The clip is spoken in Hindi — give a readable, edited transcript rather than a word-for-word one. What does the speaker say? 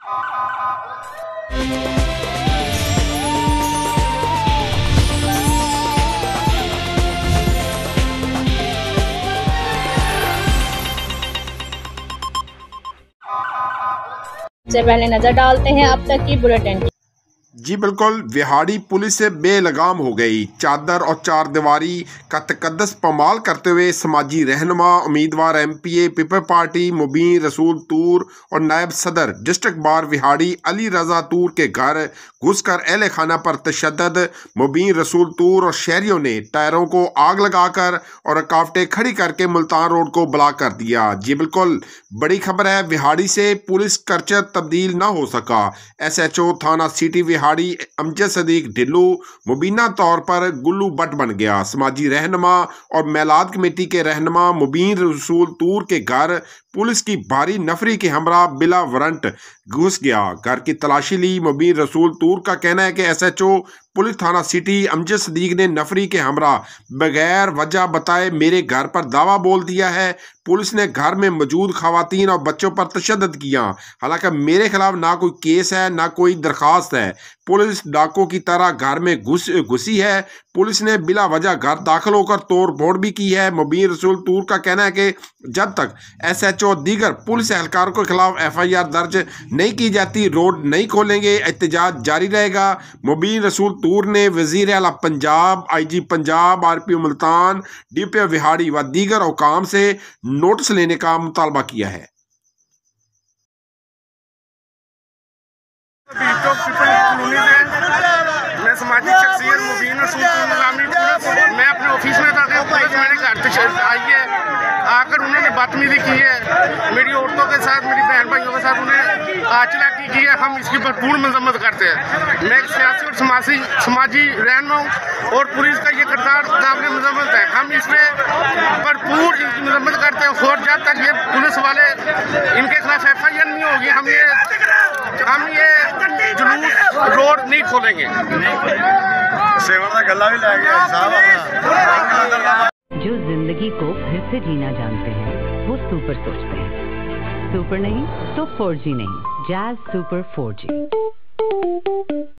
से पहले नजर डालते हैं अब तक की बुलेटिन। जी बिल्कुल, विहाड़ी पुलिस से बेलगाम हो गई। चादर और चार दीवारी का तकद्दस पमाल करते हुए समाजी रहनुमा, उम्मीदवार MPA पीपल पार्टी मुबीन रसूल तूर और नायब सदर डिस्ट्रिक्ट बार विहाड़ी अली रजा तूर के घर घुसकर अहले खाना पर तशद्दद। मुबीन रसूल तूर और शहरियों ने टायरों को आग लगाकर और रुकावटें खड़ी करके मुल्तान रोड को ब्लॉक कर दिया। जी बिल्कुल, बड़ी खबर है, विहाड़ी से पुलिस कल्चर तब्दील ना हो सका। SHO थाना सिटी विहाड़ी अमजद सदीक ढिल्लू मुबीना तौर पर गुल्लू बट बन गया। समाजी रहनुमा और मेलाद कमेटी के रहनुमा मुबीन रसूल तूर के घर पुलिस की भारी नफरी के हमरा बिला वारंट घुस गया। घर की तलाशी ली। मुबीन रसूल तूर का कहना है कि SHO पुलिस थाना सिटी अमजद सदीक ने नफरी के हमरा बगैर वजह बताए मेरे घर पर दावा बोल दिया है। पुलिस ने घर में मौजूद खवातीन और बच्चों पर तशद्दुद किया। हालांकि मेरे खिलाफ ना कोई केस है ना कोई दरखास्त है। पुलिस डाकों की तरह घर में घुसी है। पुलिस ने बिला वजह घर दाखिल होकर तोड़ फोड़ भी की है। मुबीन रसूल तूर का कहना है कि जब तक SHO दीगर पुलिस एहलकारों के खिलाफ FIR दर्ज नहीं की जाती रोड नहीं खोलेंगे, एहतजाज जारी रहेगा। मुबीन रसूल तूर ने वजीर आला Punjab, IG Punjab, RPO Multan, DPO Vehari व दीगर हुकाम से नोटिस लेने का मुतालबा किया है। मैं समाजिक शख्सियत मुबीन रसूल मैं अपने ऑफिस में था, पुलिस मेरे घर पे आई है, आकर उन्होंने बदतमीजी की है मेरी औरतों के साथ, मेरी बहन भाइयों के साथ उन्हें आचला की है। हम इसकी भरपूर मजम्मत करते हैं। मैं एक सियासी और समाजी रहनुमा हूँ और पुलिस का ये किरदार काबिल मजम्मत है। हम इसमें भरपूर इनकी मजम्मत करते हैं और जब तक ये पुलिस वाले इनके खिलाफ FIR नहीं होगी हम ये जुलूस रोड नहीं खोलेंगे। जो जिंदगी को फिर से जीना जानते हैं वो सुपर सोचते हैं। सुपर नहीं तो 4G नहीं, जैज़ सुपर 4G।